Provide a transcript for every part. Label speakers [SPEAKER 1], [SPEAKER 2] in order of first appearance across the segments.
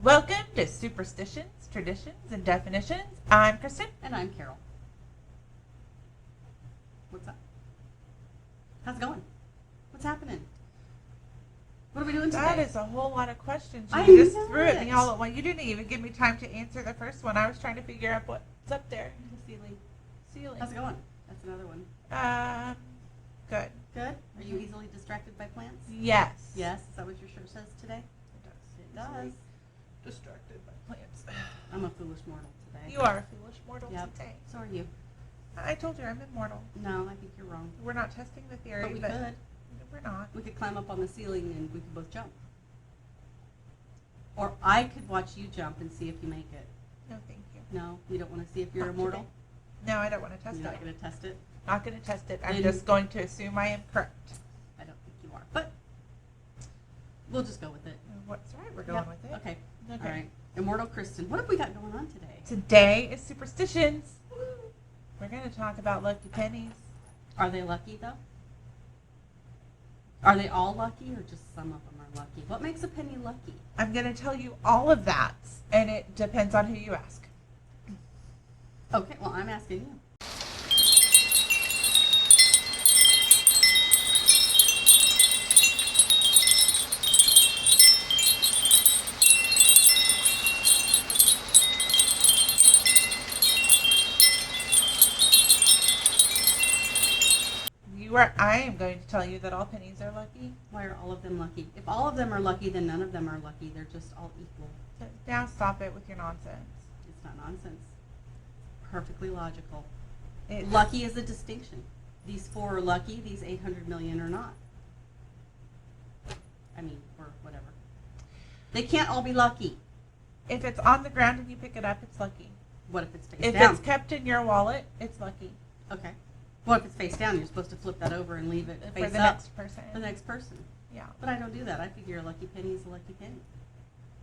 [SPEAKER 1] Welcome to Superstitions, Traditions, and Definitions. I'm Kristen.
[SPEAKER 2] And I'm Carol. What's up? How's it going? What's happening? What are we doing today?
[SPEAKER 1] That is a whole lot of questions.
[SPEAKER 2] I
[SPEAKER 1] You just
[SPEAKER 2] know
[SPEAKER 1] threw at me
[SPEAKER 2] it.
[SPEAKER 1] all at once. You didn't even give me time to answer the first one. I was trying to figure out what's up there.
[SPEAKER 2] The ceiling.
[SPEAKER 1] Ceiling.
[SPEAKER 2] How's it going? That's another one.
[SPEAKER 1] Good.
[SPEAKER 2] Good? Are you easily distracted by plants?
[SPEAKER 1] Yes.
[SPEAKER 2] Yes? Is that what your shirt says today?
[SPEAKER 1] It does.
[SPEAKER 2] It does.
[SPEAKER 1] Distracted by plants.
[SPEAKER 2] I'm a foolish mortal today.
[SPEAKER 1] You are a foolish mortal
[SPEAKER 2] Yep.
[SPEAKER 1] today.
[SPEAKER 2] So are you.
[SPEAKER 1] I told you I'm immortal.
[SPEAKER 2] No, I think you're wrong.
[SPEAKER 1] We're not testing the theory,
[SPEAKER 2] But we could.
[SPEAKER 1] we're not.
[SPEAKER 2] We could climb up on the ceiling and we could both jump. Or I could watch you jump and see if you make it.
[SPEAKER 1] No, thank you.
[SPEAKER 2] No? You don't want to see if you're
[SPEAKER 1] Not
[SPEAKER 2] immortal?
[SPEAKER 1] today. No, I don't want to test
[SPEAKER 2] You're
[SPEAKER 1] it.
[SPEAKER 2] not going to test it?
[SPEAKER 1] Not going to test it. I'm
[SPEAKER 2] Then-
[SPEAKER 1] just going to assume I am correct.
[SPEAKER 2] I don't think you are. But we'll just go with it.
[SPEAKER 1] What's right? We're going
[SPEAKER 2] Yep.
[SPEAKER 1] with it.
[SPEAKER 2] Okay.
[SPEAKER 1] Okay.
[SPEAKER 2] All right. Immortal Kristen. What have we got going on today?
[SPEAKER 1] Today is Superstitions. We're going to talk about lucky pennies.
[SPEAKER 2] Are they lucky, though? Are they all lucky, or just some of them are lucky? What makes a penny lucky?
[SPEAKER 1] I'm going to tell you all of that, and it depends on who you ask.
[SPEAKER 2] Okay, well, I'm asking you.
[SPEAKER 1] I am going to tell you that all pennies are lucky.
[SPEAKER 2] Why are all of them lucky? If all of them are lucky, then none of them are lucky. They're just all equal.
[SPEAKER 1] Now stop it with your nonsense.
[SPEAKER 2] It's not nonsense. Perfectly logical.
[SPEAKER 1] It's,
[SPEAKER 2] Lucky is a distinction. These 4 are lucky, these 800 million are not. I mean, or whatever. They can't all be lucky.
[SPEAKER 1] if it's on the ground and you pick it up, it's lucky.
[SPEAKER 2] What if it's face
[SPEAKER 1] If
[SPEAKER 2] down?
[SPEAKER 1] it's kept in your wallet, it's lucky.
[SPEAKER 2] Okay. What if it's face down? You're supposed to flip that over and leave it face
[SPEAKER 1] For the
[SPEAKER 2] up
[SPEAKER 1] next person.
[SPEAKER 2] for the next person.
[SPEAKER 1] Yeah.
[SPEAKER 2] But I don't do that. I figure a lucky penny is a lucky penny.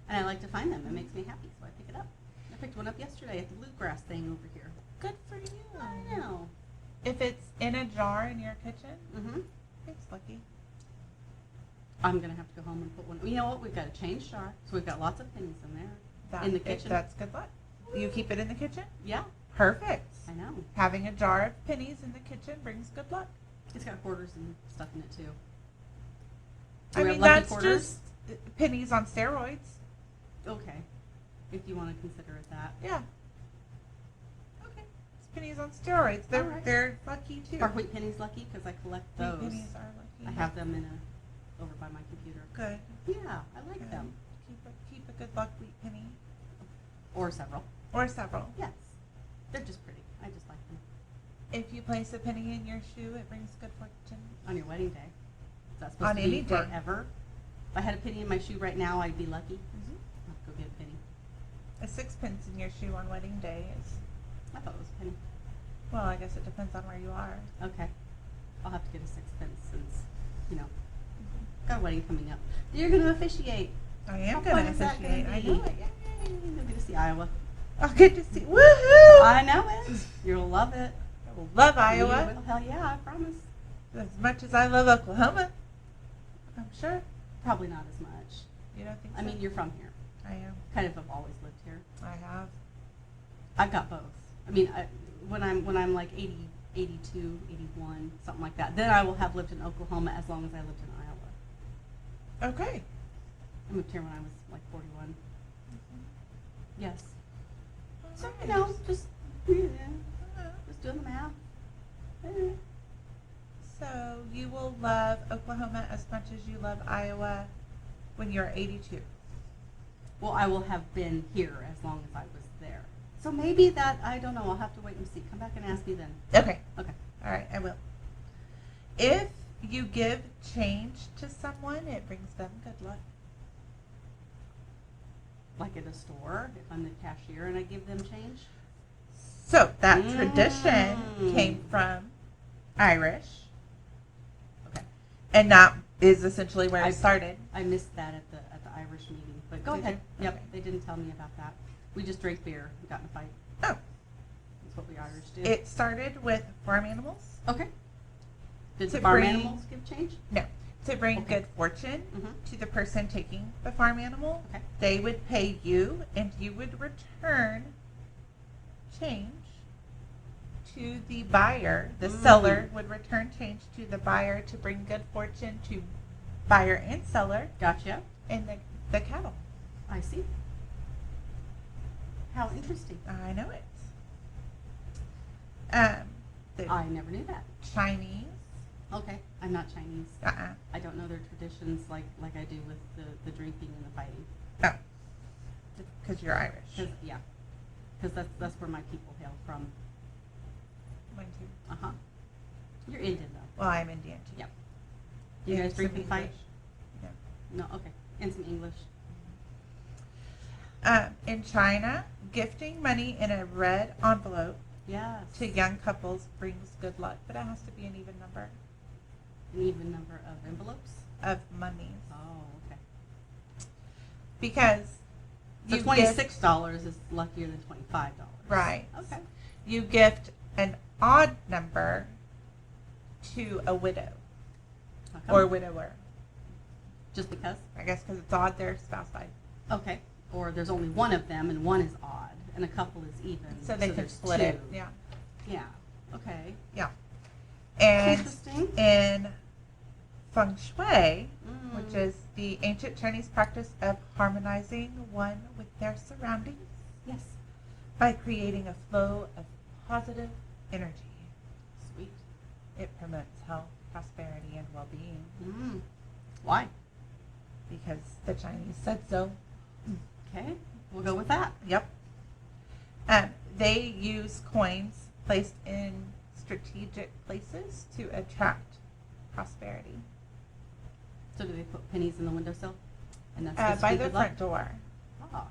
[SPEAKER 2] And I like to find them. It makes me happy, so I pick it up. I picked one up yesterday at the bluegrass thing over here.
[SPEAKER 1] Good for you.
[SPEAKER 2] I know.
[SPEAKER 1] If it's in a jar in your kitchen,
[SPEAKER 2] Mm-hmm.
[SPEAKER 1] it's lucky.
[SPEAKER 2] I'm going to have to go home and put one. You know what? We've got a change jar, so we've got lots of pennies in there. In the kitchen?
[SPEAKER 1] That's good luck. You keep it in the kitchen?
[SPEAKER 2] Yeah,
[SPEAKER 1] Perfect.
[SPEAKER 2] I know.
[SPEAKER 1] Having a jar of pennies in the kitchen brings good luck.
[SPEAKER 2] It's got quarters and stuff in it, too.
[SPEAKER 1] I
[SPEAKER 2] Do we have
[SPEAKER 1] mean,
[SPEAKER 2] lucky
[SPEAKER 1] that's
[SPEAKER 2] quarters?
[SPEAKER 1] just pennies on steroids.
[SPEAKER 2] Okay. If you want to consider it that.
[SPEAKER 1] Yeah.
[SPEAKER 2] Okay.
[SPEAKER 1] It's pennies on steroids. They're,
[SPEAKER 2] All right.
[SPEAKER 1] they're lucky, too.
[SPEAKER 2] Are wheat pennies lucky? Because I collect
[SPEAKER 1] Wheat
[SPEAKER 2] those.
[SPEAKER 1] pennies are lucky.
[SPEAKER 2] I have them over by my computer.
[SPEAKER 1] Good.
[SPEAKER 2] Yeah, I like
[SPEAKER 1] Good.
[SPEAKER 2] them.
[SPEAKER 1] Keep a good luck wheat penny.
[SPEAKER 2] Or several.
[SPEAKER 1] Or several.
[SPEAKER 2] Yes. They're just pretty. I just like them.
[SPEAKER 1] If you place a penny in your shoe, it brings good fortune.
[SPEAKER 2] On your wedding day. Is that supposed
[SPEAKER 1] On
[SPEAKER 2] to
[SPEAKER 1] any
[SPEAKER 2] be
[SPEAKER 1] day.
[SPEAKER 2] forever? If I had a penny in my shoe right now, I'd be lucky.
[SPEAKER 1] Mm-hmm.
[SPEAKER 2] I'll go get a penny.
[SPEAKER 1] A sixpence in your shoe on wedding day is,
[SPEAKER 2] I thought it was a penny.
[SPEAKER 1] well, I guess it depends on where you are.
[SPEAKER 2] Okay. I'll have to get a sixpence since, got a wedding coming up. You're going to officiate.
[SPEAKER 1] I am
[SPEAKER 2] How
[SPEAKER 1] going
[SPEAKER 2] fun
[SPEAKER 1] to
[SPEAKER 2] is that
[SPEAKER 1] officiate.
[SPEAKER 2] gonna
[SPEAKER 1] I
[SPEAKER 2] be?
[SPEAKER 1] know it. Yay.
[SPEAKER 2] You'll get to see Iowa.
[SPEAKER 1] I'll get to see. Woohoo!
[SPEAKER 2] I know it. You'll love it.
[SPEAKER 1] I will love
[SPEAKER 2] You
[SPEAKER 1] Iowa
[SPEAKER 2] will. Hell yeah, I promise.
[SPEAKER 1] as much as I love Oklahoma. I'm sure.
[SPEAKER 2] Probably not as much.
[SPEAKER 1] You don't think so?
[SPEAKER 2] I mean, you're from here.
[SPEAKER 1] I am.
[SPEAKER 2] Kind of have always lived here.
[SPEAKER 1] I have.
[SPEAKER 2] I've got both. I mean, when I'm like 80, 82, 81, something like that, then I will have lived in Oklahoma as long as I lived in Iowa.
[SPEAKER 1] Okay.
[SPEAKER 2] I moved here when I was like 41. Yes. So,
[SPEAKER 1] Alright.
[SPEAKER 2] just doing the math. Eh.
[SPEAKER 1] So you will love Oklahoma as much as you love Iowa when you're 82.
[SPEAKER 2] Well, I will have been here as long as I was there. So maybe that, I don't know, I'll have to wait and see. Come back and ask me then.
[SPEAKER 1] Okay.
[SPEAKER 2] Okay.
[SPEAKER 1] All right, I will. If you give change to someone, it brings them good luck.
[SPEAKER 2] Like at a store, if I'm the cashier and I give them change?
[SPEAKER 1] So that tradition
[SPEAKER 2] Mm.
[SPEAKER 1] came from Irish,
[SPEAKER 2] Okay.
[SPEAKER 1] and that is essentially where
[SPEAKER 2] I-
[SPEAKER 1] it started.
[SPEAKER 2] I missed that at the Irish meeting, but go
[SPEAKER 1] Did
[SPEAKER 2] ahead.
[SPEAKER 1] you?
[SPEAKER 2] Yep,
[SPEAKER 1] Okay.
[SPEAKER 2] they didn't tell me about that. We just drank beer and got in a fight.
[SPEAKER 1] Oh,
[SPEAKER 2] That's what we Irish do.
[SPEAKER 1] it started with farm animals.
[SPEAKER 2] Okay. Did
[SPEAKER 1] To
[SPEAKER 2] the farm
[SPEAKER 1] bring-
[SPEAKER 2] animals give change?
[SPEAKER 1] No, to bring
[SPEAKER 2] Okay.
[SPEAKER 1] good fortune
[SPEAKER 2] Mhm.
[SPEAKER 1] to the person taking the farm animal.
[SPEAKER 2] Okay.
[SPEAKER 1] They would pay you, and you would return change to the buyer. The seller would return change to the buyer to bring good fortune to buyer and seller
[SPEAKER 2] Gotcha.
[SPEAKER 1] and the cattle.
[SPEAKER 2] I see. How interesting.
[SPEAKER 1] I know it. The
[SPEAKER 2] I never knew that.
[SPEAKER 1] Chinese.
[SPEAKER 2] Okay. I'm not Chinese.
[SPEAKER 1] Uh-uh.
[SPEAKER 2] I don't know their traditions like I do with the drinking and the fighting.
[SPEAKER 1] Oh, because you're Irish.
[SPEAKER 2] Yeah. Because that's where my people hail from.
[SPEAKER 1] Mine too.
[SPEAKER 2] Uh-huh. You're Indian, though.
[SPEAKER 1] Well, I'm Indian too.
[SPEAKER 2] Yep. You
[SPEAKER 1] And
[SPEAKER 2] guys drink
[SPEAKER 1] some
[SPEAKER 2] and fight?
[SPEAKER 1] English.
[SPEAKER 2] No, okay. And some English.
[SPEAKER 1] In China, gifting money in a red envelope
[SPEAKER 2] Yes.
[SPEAKER 1] to young couples brings good luck, but it has to be an even number
[SPEAKER 2] An even number of envelopes?
[SPEAKER 1] of monies.
[SPEAKER 2] Oh, okay.
[SPEAKER 1] Because
[SPEAKER 2] So
[SPEAKER 1] you
[SPEAKER 2] $26 is luckier than $25.
[SPEAKER 1] Right.
[SPEAKER 2] Okay.
[SPEAKER 1] you gift an odd number to a widow
[SPEAKER 2] How come?
[SPEAKER 1] or widower.
[SPEAKER 2] Just because?
[SPEAKER 1] I guess because it's odd, their spouse died.
[SPEAKER 2] Okay. Or there's only one of them and one is odd and a couple is even.
[SPEAKER 1] So they can
[SPEAKER 2] there's
[SPEAKER 1] split
[SPEAKER 2] two.
[SPEAKER 1] it. Yeah.
[SPEAKER 2] Yeah. Okay.
[SPEAKER 1] Yeah. And
[SPEAKER 2] Interesting.
[SPEAKER 1] in fengshui,
[SPEAKER 2] Mm.
[SPEAKER 1] which is the ancient Chinese practice of harmonizing one with their surroundings
[SPEAKER 2] Yes.
[SPEAKER 1] by creating a flow of positive energy.
[SPEAKER 2] Sweet.
[SPEAKER 1] It promotes health, prosperity, and well-being
[SPEAKER 2] Mm. Why?
[SPEAKER 1] because the Chinese said so.
[SPEAKER 2] Okay. We'll go with that.
[SPEAKER 1] Yep. They use coins placed in strategic places to attract prosperity.
[SPEAKER 2] So do they put pennies in the windowsill? And that's supposed
[SPEAKER 1] By
[SPEAKER 2] to be
[SPEAKER 1] the
[SPEAKER 2] good luck?
[SPEAKER 1] front door.
[SPEAKER 2] Ah.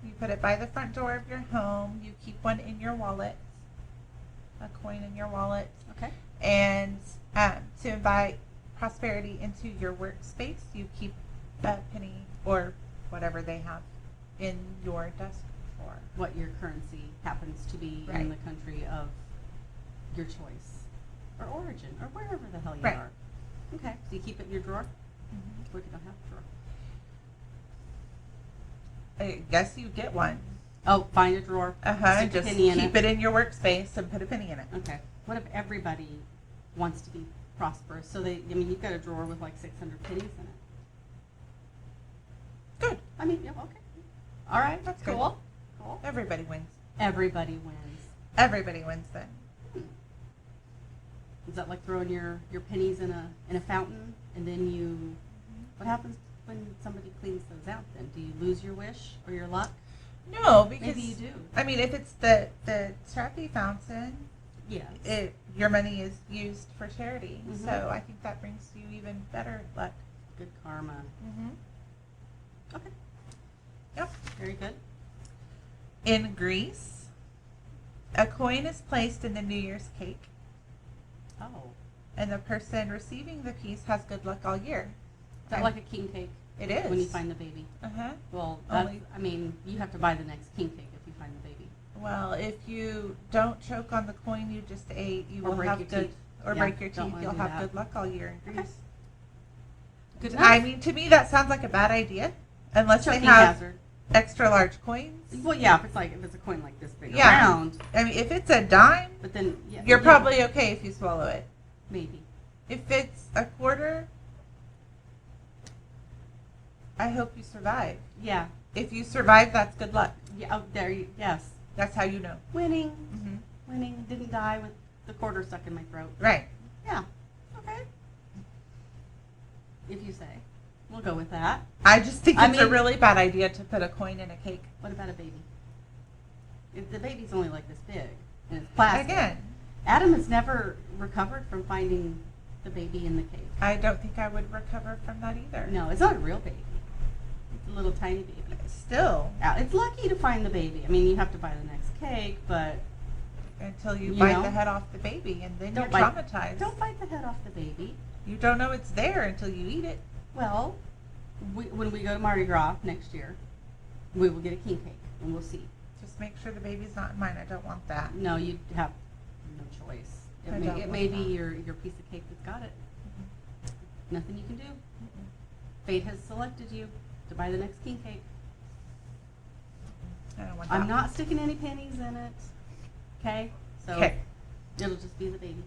[SPEAKER 1] You put it by the front door of your home. You keep one in your wallet, a coin in your wallet,
[SPEAKER 2] Okay.
[SPEAKER 1] and to invite prosperity into your workspace, you keep a penny or whatever they have in your desk drawer.
[SPEAKER 2] What your currency happens to be
[SPEAKER 1] Right.
[SPEAKER 2] in the country of your choice or origin or wherever the hell you
[SPEAKER 1] Right.
[SPEAKER 2] are. Okay. So you keep it in your drawer?
[SPEAKER 1] Mhm.
[SPEAKER 2] What if you don't have a drawer?
[SPEAKER 1] I guess you get one.
[SPEAKER 2] Oh, find a drawer. Stick a
[SPEAKER 1] Just
[SPEAKER 2] penny in
[SPEAKER 1] keep it in your workspace and put a penny in it.
[SPEAKER 2] Okay. What if everybody wants to be prosperous? So you've got a drawer with like 600 pennies in it.
[SPEAKER 1] Good.
[SPEAKER 2] Yeah, okay. All right.
[SPEAKER 1] That's good.
[SPEAKER 2] cool. Cool.
[SPEAKER 1] Everybody wins.
[SPEAKER 2] Everybody wins.
[SPEAKER 1] Everybody wins then.
[SPEAKER 2] Is that like throwing your pennies in a fountain and then you? What happens when somebody cleans those out? Then do you lose your wish or your luck?
[SPEAKER 1] No, because
[SPEAKER 2] Maybe you do.
[SPEAKER 1] I mean, if it's the Trappy fountain,
[SPEAKER 2] Yes.
[SPEAKER 1] your money is used for charity.
[SPEAKER 2] Mhm.
[SPEAKER 1] So I think that brings you even better luck.
[SPEAKER 2] Good karma.
[SPEAKER 1] Mm-hmm.
[SPEAKER 2] Okay.
[SPEAKER 1] Yep.
[SPEAKER 2] Very good.
[SPEAKER 1] In Greece, a coin is placed in the New Year's cake,
[SPEAKER 2] Oh.
[SPEAKER 1] and the person receiving the piece has good luck all year.
[SPEAKER 2] Is that like a king cake
[SPEAKER 1] It is.
[SPEAKER 2] when you find the baby?
[SPEAKER 1] Uh-huh.
[SPEAKER 2] Well,
[SPEAKER 1] Only-
[SPEAKER 2] you have to buy the next king cake if you find the baby.
[SPEAKER 1] Well, if you don't choke on the coin you just ate, you
[SPEAKER 2] Or
[SPEAKER 1] will
[SPEAKER 2] break
[SPEAKER 1] have
[SPEAKER 2] your
[SPEAKER 1] good,
[SPEAKER 2] teeth.
[SPEAKER 1] or
[SPEAKER 2] Yeah,
[SPEAKER 1] break your
[SPEAKER 2] don't
[SPEAKER 1] teeth.
[SPEAKER 2] wanna
[SPEAKER 1] You'll
[SPEAKER 2] do
[SPEAKER 1] have
[SPEAKER 2] that.
[SPEAKER 1] good luck all year in
[SPEAKER 2] Okay.
[SPEAKER 1] Greece.
[SPEAKER 2] Good
[SPEAKER 1] I
[SPEAKER 2] enough.
[SPEAKER 1] mean, to me, that sounds like a bad idea, unless they
[SPEAKER 2] Choking
[SPEAKER 1] have
[SPEAKER 2] hazard.
[SPEAKER 1] extra large coins.
[SPEAKER 2] Well, yeah, if it's a coin like this big
[SPEAKER 1] Yeah.
[SPEAKER 2] around,
[SPEAKER 1] I mean, if it's a dime,
[SPEAKER 2] but then yeah,
[SPEAKER 1] you're
[SPEAKER 2] yeah,
[SPEAKER 1] probably okay if you swallow it.
[SPEAKER 2] maybe.
[SPEAKER 1] If it's a quarter, I hope you survive.
[SPEAKER 2] Yeah.
[SPEAKER 1] If you survive, that's good luck.
[SPEAKER 2] Yeah. Oh, there you. Yes.
[SPEAKER 1] That's how you know.
[SPEAKER 2] Winning.
[SPEAKER 1] Mm-hmm.
[SPEAKER 2] Winning. Didn't die with the quarter stuck in my throat.
[SPEAKER 1] Right.
[SPEAKER 2] Yeah. Okay. If you say. We'll go with that.
[SPEAKER 1] I just think
[SPEAKER 2] I
[SPEAKER 1] it's a
[SPEAKER 2] mean-
[SPEAKER 1] really bad idea to put a coin in a cake.
[SPEAKER 2] What about a baby? If the baby's only like this big and it's plastic.
[SPEAKER 1] Again,
[SPEAKER 2] Adam has never recovered from finding the baby in the cake.
[SPEAKER 1] I don't think I would recover from that either.
[SPEAKER 2] No, it's not a real baby. It's a little tiny baby.
[SPEAKER 1] Still,
[SPEAKER 2] It's lucky to find the baby. I mean, you have to buy the next cake, but
[SPEAKER 1] until you
[SPEAKER 2] You
[SPEAKER 1] bite
[SPEAKER 2] know?
[SPEAKER 1] the head off the baby, and then
[SPEAKER 2] Don't
[SPEAKER 1] you're
[SPEAKER 2] bite-
[SPEAKER 1] traumatized.
[SPEAKER 2] don't bite the head off the baby.
[SPEAKER 1] You don't know it's there until you eat it.
[SPEAKER 2] Well, when we go to Mardi Gras next year, we will get a king cake, and we'll see.
[SPEAKER 1] Just make sure the baby's not in mine. I don't want that.
[SPEAKER 2] No, you have no choice.
[SPEAKER 1] I
[SPEAKER 2] It
[SPEAKER 1] don't
[SPEAKER 2] may be
[SPEAKER 1] want that.
[SPEAKER 2] your piece of cake that's got it. Nothing you can do. Fate has selected you to buy the next king cake.
[SPEAKER 1] I don't want that.
[SPEAKER 2] I'm not sticking any pennies in it. Okay? So
[SPEAKER 1] Okay.
[SPEAKER 2] it'll just be the baby.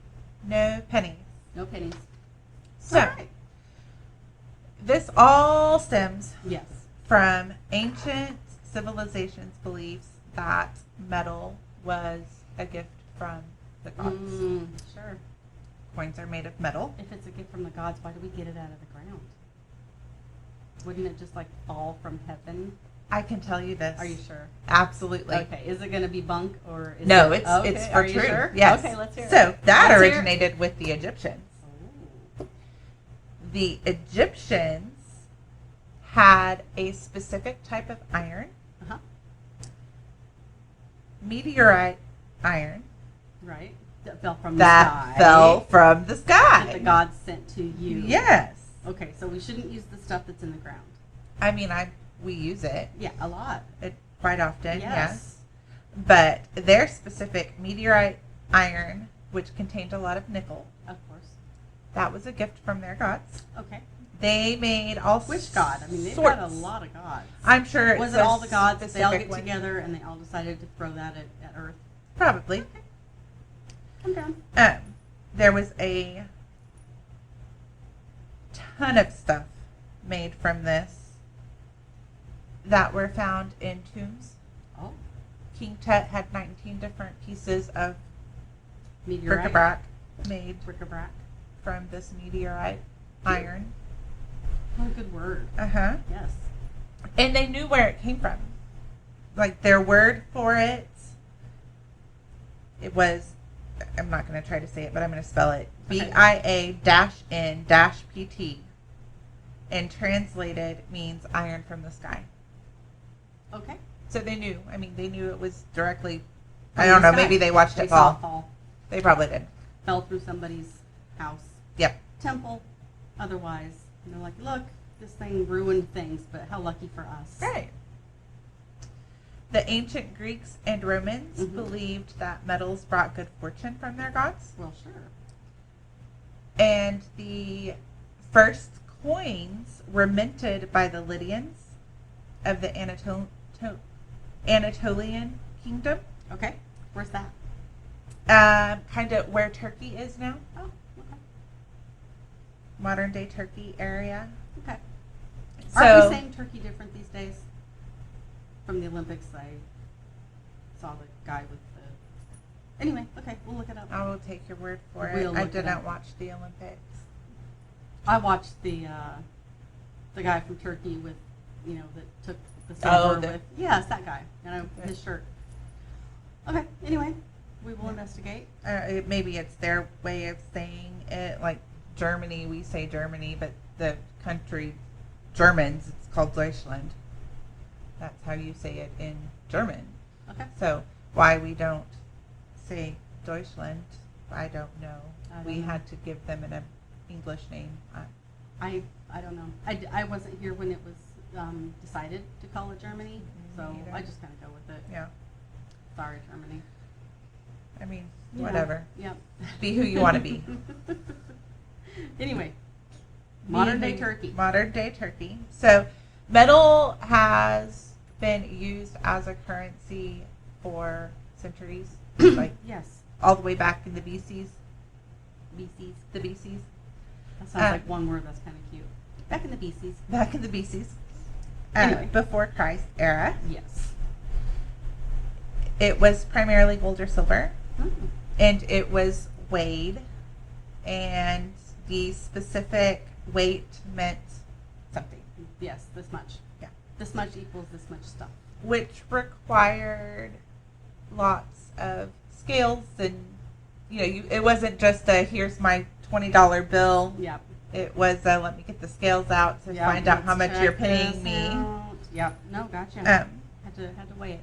[SPEAKER 1] No pennies.
[SPEAKER 2] No pennies.
[SPEAKER 1] So,
[SPEAKER 2] All right.
[SPEAKER 1] this all stems
[SPEAKER 2] Yes.
[SPEAKER 1] from ancient civilizations' beliefs that metal was a gift from the gods.
[SPEAKER 2] Sure.
[SPEAKER 1] Coins are made of metal.
[SPEAKER 2] If it's a gift from the gods, why do we get it out of the ground? Wouldn't it just like fall from heaven?
[SPEAKER 1] I can tell you this.
[SPEAKER 2] Are you sure?
[SPEAKER 1] Absolutely.
[SPEAKER 2] Okay. Is it going to be bunk or is
[SPEAKER 1] No,
[SPEAKER 2] it,
[SPEAKER 1] it's for
[SPEAKER 2] Are
[SPEAKER 1] true.
[SPEAKER 2] you sure?
[SPEAKER 1] Yes.
[SPEAKER 2] Okay, let's hear it.
[SPEAKER 1] So that
[SPEAKER 2] Let's hear it.
[SPEAKER 1] originated with the Egyptians.
[SPEAKER 2] Oh.
[SPEAKER 1] The Egyptians had a specific type of iron,
[SPEAKER 2] Uh-huh.
[SPEAKER 1] meteorite iron,
[SPEAKER 2] Right. That fell from
[SPEAKER 1] that
[SPEAKER 2] the sky.
[SPEAKER 1] fell from the sky.
[SPEAKER 2] That the gods sent to you.
[SPEAKER 1] Yes.
[SPEAKER 2] Okay, so we shouldn't use the stuff that's in the ground.
[SPEAKER 1] I mean, we use it
[SPEAKER 2] Yeah, a lot.
[SPEAKER 1] quite often,
[SPEAKER 2] Yes.
[SPEAKER 1] yes. But their specific meteorite iron, which contained a lot of nickel,
[SPEAKER 2] Of course.
[SPEAKER 1] that was a gift from their gods.
[SPEAKER 2] Okay.
[SPEAKER 1] They made all
[SPEAKER 2] Which god? I mean, they've
[SPEAKER 1] sorts.
[SPEAKER 2] got a lot of gods.
[SPEAKER 1] I'm sure
[SPEAKER 2] Was
[SPEAKER 1] it's
[SPEAKER 2] it
[SPEAKER 1] a
[SPEAKER 2] all the gods? They all
[SPEAKER 1] specific
[SPEAKER 2] get
[SPEAKER 1] one.
[SPEAKER 2] together and they all decided to throw that at Earth.
[SPEAKER 1] Probably.
[SPEAKER 2] I'm down.
[SPEAKER 1] There was a ton of stuff made from this that were found in tombs.
[SPEAKER 2] Oh,
[SPEAKER 1] King Tut had 19 different pieces of
[SPEAKER 2] meteorite.
[SPEAKER 1] bric-a-brac made
[SPEAKER 2] Bric-a-brac.
[SPEAKER 1] from this meteorite iron.
[SPEAKER 2] What a good word.
[SPEAKER 1] Uh-huh.
[SPEAKER 2] Yes.
[SPEAKER 1] And they knew where it came from. Like their word for it, it was, I'm not going to try to say it, but I'm going to spell it.
[SPEAKER 2] Okay.
[SPEAKER 1] BIA-N-PT. And translated means iron from the sky.
[SPEAKER 2] Okay.
[SPEAKER 1] So they knew. I mean, they knew it was directly,
[SPEAKER 2] From
[SPEAKER 1] I don't
[SPEAKER 2] the
[SPEAKER 1] know,
[SPEAKER 2] sky.
[SPEAKER 1] maybe they watched
[SPEAKER 2] They
[SPEAKER 1] it
[SPEAKER 2] saw
[SPEAKER 1] fall.
[SPEAKER 2] it fall.
[SPEAKER 1] They probably did.
[SPEAKER 2] Fell through somebody's house.
[SPEAKER 1] Yep.
[SPEAKER 2] Temple. Otherwise. And they're like, look, this thing ruined things, but how lucky for us.
[SPEAKER 1] Right. The ancient Greeks and Romans
[SPEAKER 2] Mhm.
[SPEAKER 1] believed that metals brought good fortune from their gods.
[SPEAKER 2] Well, sure.
[SPEAKER 1] And the first coins were minted by the Lydians of the Anatolian kingdom,
[SPEAKER 2] Okay. Where's that?
[SPEAKER 1] kind of where Turkey is now,
[SPEAKER 2] Oh, okay.
[SPEAKER 1] modern day Turkey area.
[SPEAKER 2] Okay.
[SPEAKER 1] So,
[SPEAKER 2] Aren't we saying turkey different these days? From the Olympics, I saw the guy with the... Anyway, okay, we'll look it up.
[SPEAKER 1] I will take your word for it.
[SPEAKER 2] We'll
[SPEAKER 1] I
[SPEAKER 2] look it
[SPEAKER 1] didn't
[SPEAKER 2] up.
[SPEAKER 1] watch the Olympics.
[SPEAKER 2] I watched the guy from Turkey with, that took the
[SPEAKER 1] Oh,
[SPEAKER 2] silver with... Yes, that guy. And his shirt. Okay, anyway, we will investigate.
[SPEAKER 1] Maybe it's their way of saying it. Like Germany, we say Germany, but the country Germans, it's called Deutschland. That's how you say it in German.
[SPEAKER 2] Okay.
[SPEAKER 1] So why we don't say Deutschland, I don't know.
[SPEAKER 2] I don't
[SPEAKER 1] We
[SPEAKER 2] know.
[SPEAKER 1] had to give them an English name.
[SPEAKER 2] I don't know. I wasn't here when it was decided to call it Germany, so
[SPEAKER 1] Me neither.
[SPEAKER 2] I just kind of go with it.
[SPEAKER 1] Yeah.
[SPEAKER 2] Sorry, Germany.
[SPEAKER 1] I mean,
[SPEAKER 2] Yeah.
[SPEAKER 1] whatever.
[SPEAKER 2] Yep.
[SPEAKER 1] Be who you want to be.
[SPEAKER 2] Anyway, modern
[SPEAKER 1] Be
[SPEAKER 2] day
[SPEAKER 1] who-
[SPEAKER 2] Turkey.
[SPEAKER 1] Modern day Turkey. So metal has been used as a currency for centuries, like
[SPEAKER 2] Yes.
[SPEAKER 1] all the way back in the BCs.
[SPEAKER 2] BCs.
[SPEAKER 1] The BCs.
[SPEAKER 2] That sounds like one word that's kind of cute. Back in the BCs.
[SPEAKER 1] Back in the BCs.
[SPEAKER 2] Anyway.
[SPEAKER 1] Before Christ era.
[SPEAKER 2] Yes.
[SPEAKER 1] It was primarily gold or silver,
[SPEAKER 2] Mm.
[SPEAKER 1] and it was weighed, and the specific weight meant something,
[SPEAKER 2] Yes, this much.
[SPEAKER 1] Yeah.
[SPEAKER 2] This much equals this much stuff.
[SPEAKER 1] which required lots of scales, and it wasn't just a here's my $20 bill.
[SPEAKER 2] Yep.
[SPEAKER 1] It was let me get the scales out to
[SPEAKER 2] Yep,
[SPEAKER 1] find out how
[SPEAKER 2] let's
[SPEAKER 1] much you're
[SPEAKER 2] check
[SPEAKER 1] paying
[SPEAKER 2] this
[SPEAKER 1] me.
[SPEAKER 2] out. Yep. No, gotcha.
[SPEAKER 1] Um,
[SPEAKER 2] had to weigh it.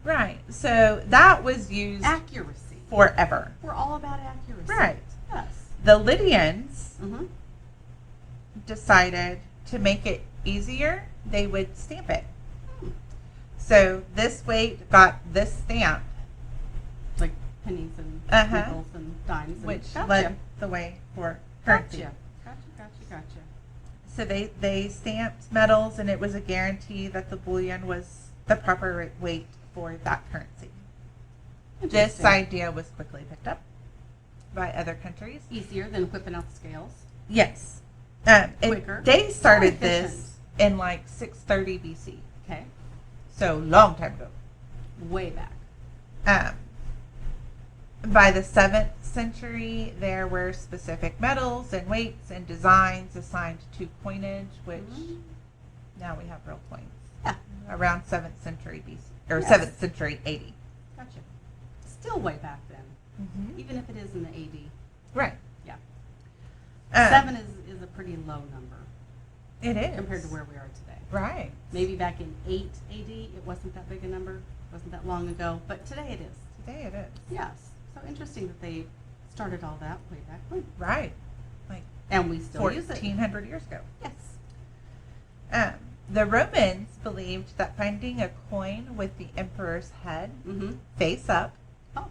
[SPEAKER 1] right. So that was used
[SPEAKER 2] Accuracy.
[SPEAKER 1] forever.
[SPEAKER 2] We're all about accuracy.
[SPEAKER 1] Right.
[SPEAKER 2] Yes.
[SPEAKER 1] The Lydians
[SPEAKER 2] Mm-hmm.
[SPEAKER 1] decided to make it easier, they would stamp it. So this weight got this stamp,
[SPEAKER 2] Like pennies and
[SPEAKER 1] Uh-huh.
[SPEAKER 2] nickels and dimes. And
[SPEAKER 1] which
[SPEAKER 2] gotcha.
[SPEAKER 1] led the way for currency.
[SPEAKER 2] Gotcha. Gotcha. Gotcha. Gotcha.
[SPEAKER 1] So they stamped metals, and it was a guarantee that the bullion was the proper weight for that currency. This idea was quickly picked up by other countries.
[SPEAKER 2] Easier than whipping out the scales.
[SPEAKER 1] Yes.
[SPEAKER 2] Quicker.
[SPEAKER 1] They started
[SPEAKER 2] More efficient.
[SPEAKER 1] this in like 630 BC.
[SPEAKER 2] Okay.
[SPEAKER 1] So long time ago.
[SPEAKER 2] Way back.
[SPEAKER 1] By the 7th century, there were specific metals and weights and designs assigned to coinage, which now we have real coins.
[SPEAKER 2] Yeah.
[SPEAKER 1] Around 7th century BC, or
[SPEAKER 2] Yes.
[SPEAKER 1] 7th century AD.
[SPEAKER 2] Gotcha. Still way back then.
[SPEAKER 1] Mm-hmm.
[SPEAKER 2] Even if it is in the AD.
[SPEAKER 1] Right.
[SPEAKER 2] Yeah.
[SPEAKER 1] Um,
[SPEAKER 2] 7 is a pretty low number
[SPEAKER 1] It is.
[SPEAKER 2] compared to where we are today.
[SPEAKER 1] Right.
[SPEAKER 2] Maybe back in 8 AD, it wasn't that big a number. Wasn't that long ago. But today it is.
[SPEAKER 1] Today it is.
[SPEAKER 2] Yes. So interesting that they started all that way back when.
[SPEAKER 1] Right. Like
[SPEAKER 2] And we still use it.
[SPEAKER 1] 1,400 years ago.
[SPEAKER 2] Yes.
[SPEAKER 1] The Romans believed that finding a coin with the emperor's head
[SPEAKER 2] Mm-hmm.
[SPEAKER 1] face up
[SPEAKER 2] Oh.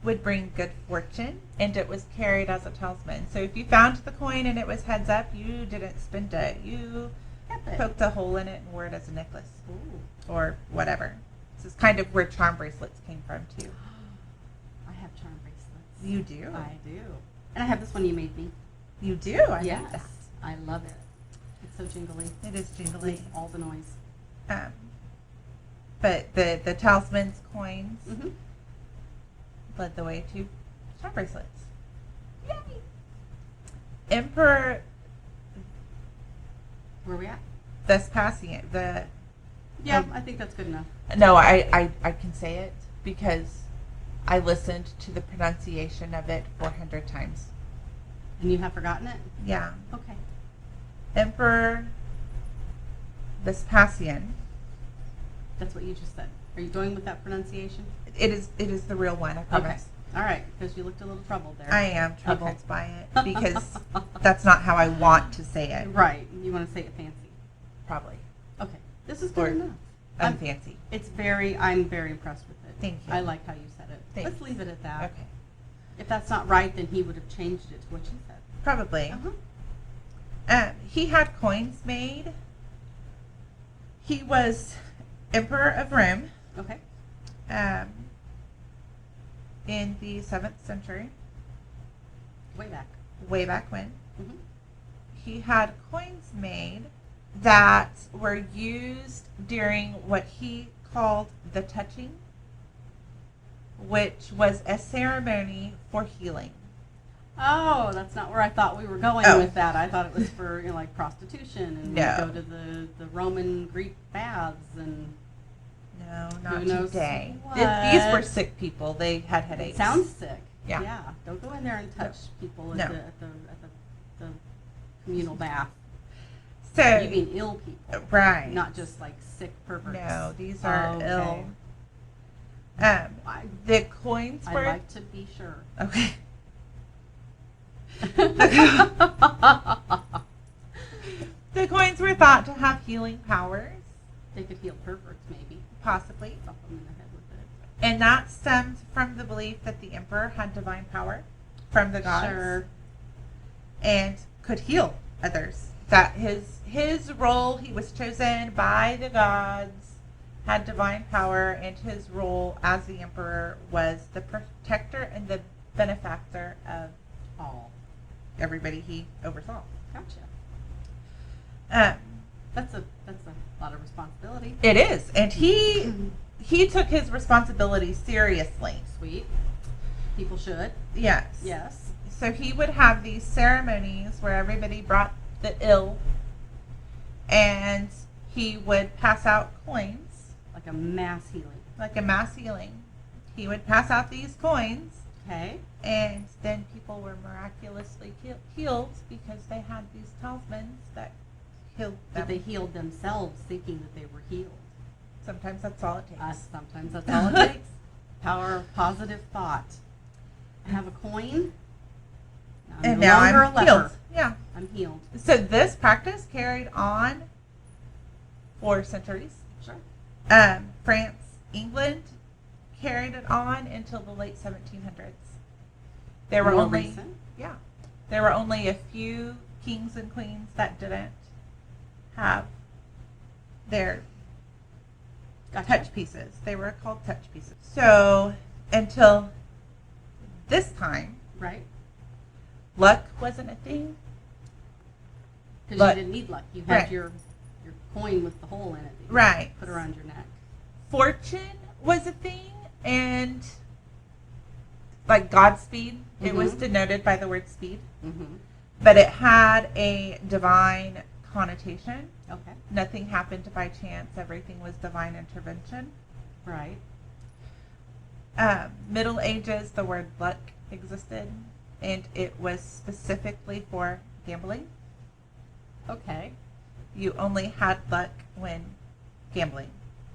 [SPEAKER 1] would bring good fortune, and it was carried as a talisman. So if you found the coin and it was heads up, you didn't spend it. You
[SPEAKER 2] Epic.
[SPEAKER 1] poked a hole in it and wore it as a necklace
[SPEAKER 2] Ooh.
[SPEAKER 1] or whatever. This is kind of where charm bracelets came from, too.
[SPEAKER 2] I have charm bracelets.
[SPEAKER 1] You do?
[SPEAKER 2] I do. And I have this one you made me.
[SPEAKER 1] You do? I
[SPEAKER 2] yes.
[SPEAKER 1] like that.
[SPEAKER 2] I love it. It's so jingly.
[SPEAKER 1] It is jingly.
[SPEAKER 2] Makes all the noise.
[SPEAKER 1] But the talismans coins
[SPEAKER 2] Mm-hmm.
[SPEAKER 1] led the way to charm bracelets.
[SPEAKER 2] Yay!
[SPEAKER 1] Emperor
[SPEAKER 2] Where are we at?
[SPEAKER 1] Vespasian,
[SPEAKER 2] Yeah, I think that's good enough.
[SPEAKER 1] no, I can say it because I listened to the pronunciation of it 400 times.
[SPEAKER 2] And you have forgotten it?
[SPEAKER 1] Yeah.
[SPEAKER 2] Okay.
[SPEAKER 1] Emperor Vespasian.
[SPEAKER 2] That's what you just said. Are you going with that pronunciation?
[SPEAKER 1] It is the real one, I promise.
[SPEAKER 2] All right, because you looked a little troubled there.
[SPEAKER 1] I am troubled
[SPEAKER 2] Okay.
[SPEAKER 1] by it because that's not how I want to say it.
[SPEAKER 2] Right. You want to say it fancy.
[SPEAKER 1] Probably.
[SPEAKER 2] Okay. This is
[SPEAKER 1] Or
[SPEAKER 2] good enough.
[SPEAKER 1] Unfancy.
[SPEAKER 2] I'm very impressed with it.
[SPEAKER 1] Thank you.
[SPEAKER 2] I like how you said it.
[SPEAKER 1] Thank
[SPEAKER 2] Let's leave it at that.
[SPEAKER 1] Okay.
[SPEAKER 2] If that's not right, then he would have changed it to what you said.
[SPEAKER 1] Probably.
[SPEAKER 2] Uh-huh.
[SPEAKER 1] He had coins made. He was emperor of Rome
[SPEAKER 2] Okay.
[SPEAKER 1] in the 7th century,
[SPEAKER 2] Way back.
[SPEAKER 1] way back when.
[SPEAKER 2] Mm-hmm.
[SPEAKER 1] He had coins made that were used during what he called the touching, which was a ceremony for healing.
[SPEAKER 2] Oh, that's not where I thought we were going
[SPEAKER 1] Oh.
[SPEAKER 2] with that. I thought it was for like prostitution and
[SPEAKER 1] No.
[SPEAKER 2] go to the Roman Greek baths and
[SPEAKER 1] No, not
[SPEAKER 2] Who knows
[SPEAKER 1] today.
[SPEAKER 2] what?
[SPEAKER 1] These were sick people. They had headaches.
[SPEAKER 2] it sounds sick.
[SPEAKER 1] Yeah.
[SPEAKER 2] Yeah. Don't go in there and touch people at,
[SPEAKER 1] No.
[SPEAKER 2] the communal bath.
[SPEAKER 1] So,
[SPEAKER 2] You mean ill people,
[SPEAKER 1] right.
[SPEAKER 2] not just like sick perverts.
[SPEAKER 1] No, these are
[SPEAKER 2] Okay.
[SPEAKER 1] ill.
[SPEAKER 2] I,
[SPEAKER 1] The coins
[SPEAKER 2] I
[SPEAKER 1] were
[SPEAKER 2] like to be sure.
[SPEAKER 1] okay. The coins were thought to have healing powers,
[SPEAKER 2] They could heal perverts, maybe.
[SPEAKER 1] possibly,
[SPEAKER 2] Stop them in the head with it.
[SPEAKER 1] and that stemmed from the belief that the emperor had divine power from the gods
[SPEAKER 2] Sure.
[SPEAKER 1] and could heal others. That his role, he was chosen by the gods, had divine power, and his role as the emperor was the protector and the benefactor of
[SPEAKER 2] All.
[SPEAKER 1] everybody he oversaw.
[SPEAKER 2] Gotcha.
[SPEAKER 1] Um,
[SPEAKER 2] That's a lot of responsibility.
[SPEAKER 1] it is, and he took his responsibility seriously.
[SPEAKER 2] Sweet. People should.
[SPEAKER 1] Yes.
[SPEAKER 2] Yes.
[SPEAKER 1] So he would have these ceremonies where everybody brought the ill, and he would pass out coins,
[SPEAKER 2] Like a mass healing.
[SPEAKER 1] like a mass healing. He would pass out these coins,
[SPEAKER 2] Okay.
[SPEAKER 1] and then people were miraculously healed because they had these talismans that healed them.
[SPEAKER 2] But they healed themselves thinking that they were healed.
[SPEAKER 1] Sometimes that's all it takes.
[SPEAKER 2] Sometimes that's all it takes. Power of positive thought. I have a coin.
[SPEAKER 1] And
[SPEAKER 2] no
[SPEAKER 1] now
[SPEAKER 2] longer
[SPEAKER 1] I'm
[SPEAKER 2] a leper.
[SPEAKER 1] healed. Yeah.
[SPEAKER 2] I'm healed.
[SPEAKER 1] So this practice carried on for centuries.
[SPEAKER 2] Sure.
[SPEAKER 1] France, England carried it on until the late 1700s. There were
[SPEAKER 2] More
[SPEAKER 1] only
[SPEAKER 2] recent?
[SPEAKER 1] there were only a few kings and queens that didn't have their touch pieces. They were called touch pieces. So until this time,
[SPEAKER 2] Right.
[SPEAKER 1] luck wasn't a thing.
[SPEAKER 2] Because you didn't need luck. You had
[SPEAKER 1] Right.
[SPEAKER 2] your coin with the hole in it. That you
[SPEAKER 1] Right.
[SPEAKER 2] Put around your neck.
[SPEAKER 1] Fortune was a thing, and like Godspeed, it was
[SPEAKER 2] Mhm.
[SPEAKER 1] denoted by the word speed,
[SPEAKER 2] Mm-hmm.
[SPEAKER 1] but it had a divine connotation.
[SPEAKER 2] Okay.
[SPEAKER 1] Nothing happened by chance. Everything was divine intervention.
[SPEAKER 2] Right.
[SPEAKER 1] Middle Ages, the word luck existed, and it was specifically for gambling.
[SPEAKER 2] Okay.
[SPEAKER 1] You only had luck when gambling.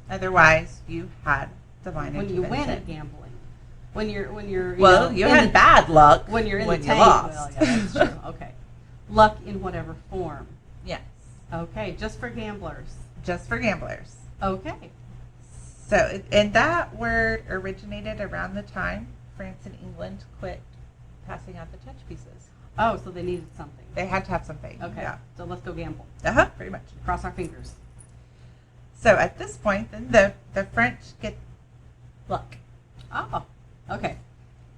[SPEAKER 1] Otherwise, you had divine
[SPEAKER 2] When you
[SPEAKER 1] intervention.
[SPEAKER 2] win at gambling. When you're
[SPEAKER 1] Well, you had bad luck
[SPEAKER 2] when you're in
[SPEAKER 1] when
[SPEAKER 2] the
[SPEAKER 1] you
[SPEAKER 2] tank.
[SPEAKER 1] lost.
[SPEAKER 2] Well, yeah, that's true. Okay. Luck in whatever form.
[SPEAKER 1] Yes,
[SPEAKER 2] Okay, just for gamblers.
[SPEAKER 1] just for gamblers.
[SPEAKER 2] Okay.
[SPEAKER 1] So, and that word originated around the time France and England quit passing out the touch pieces.
[SPEAKER 2] Oh, so they needed something.
[SPEAKER 1] They had to have something.
[SPEAKER 2] Okay.
[SPEAKER 1] Yeah.
[SPEAKER 2] So let's go gamble.
[SPEAKER 1] Pretty much.
[SPEAKER 2] Cross our fingers.
[SPEAKER 1] So at this point, then the French get luck.
[SPEAKER 2] Oh. Okay.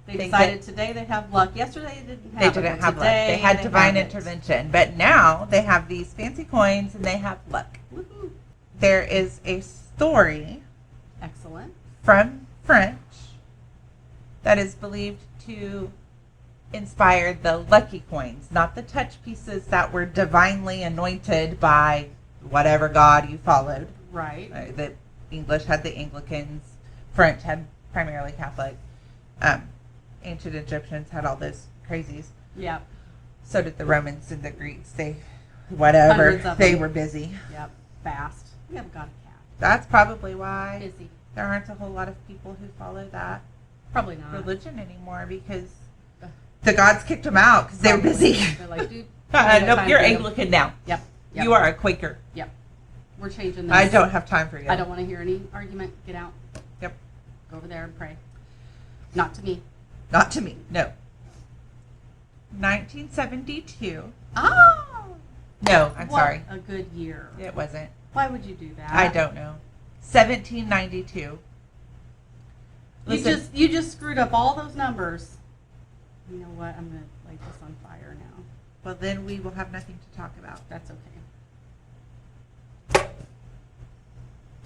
[SPEAKER 2] They
[SPEAKER 1] They
[SPEAKER 2] decided today they have luck. Yesterday they didn't have
[SPEAKER 1] They
[SPEAKER 2] it,
[SPEAKER 1] didn't
[SPEAKER 2] but
[SPEAKER 1] have luck.
[SPEAKER 2] today
[SPEAKER 1] They had divine
[SPEAKER 2] have it.
[SPEAKER 1] intervention. But now they have these fancy coins and they have luck.
[SPEAKER 2] Woohoo.
[SPEAKER 1] There is a story
[SPEAKER 2] Excellent.
[SPEAKER 1] from French that is believed to inspire the lucky coins, not the touch pieces that were divinely anointed by whatever god you followed.
[SPEAKER 2] Right.
[SPEAKER 1] The English had the Anglicans, French had primarily Catholic, ancient Egyptians had all those crazies.
[SPEAKER 2] Yep.
[SPEAKER 1] So did the Romans and the Greeks. Whatever,
[SPEAKER 2] Hundreds of
[SPEAKER 1] they
[SPEAKER 2] them.
[SPEAKER 1] were busy.
[SPEAKER 2] Yep. Fast. We have got a cat.
[SPEAKER 1] That's probably why
[SPEAKER 2] Busy.
[SPEAKER 1] there aren't a whole lot of people who follow that
[SPEAKER 2] Probably not.
[SPEAKER 1] religion anymore because the gods kicked them out because they were
[SPEAKER 2] Probably.
[SPEAKER 1] busy.
[SPEAKER 2] They're like, dude.
[SPEAKER 1] Nope, you're Anglican now.
[SPEAKER 2] Yep. Yep.
[SPEAKER 1] You are a Quaker.
[SPEAKER 2] Yep. We're changing this.
[SPEAKER 1] I don't have time for you.
[SPEAKER 2] I don't want to hear any argument. Get out.
[SPEAKER 1] Yep.
[SPEAKER 2] Go over there and pray. Not to me.
[SPEAKER 1] Not to me. No. 1972.
[SPEAKER 2] Oh!
[SPEAKER 1] No, I'm
[SPEAKER 2] What
[SPEAKER 1] sorry.
[SPEAKER 2] a good year.
[SPEAKER 1] It wasn't.
[SPEAKER 2] Why would you do that?
[SPEAKER 1] I don't know. 1792. Listen,
[SPEAKER 2] You just screwed up all those numbers. You know what? I'm gonna light this on fire now.
[SPEAKER 1] well, then we will have nothing to talk about.
[SPEAKER 2] That's okay.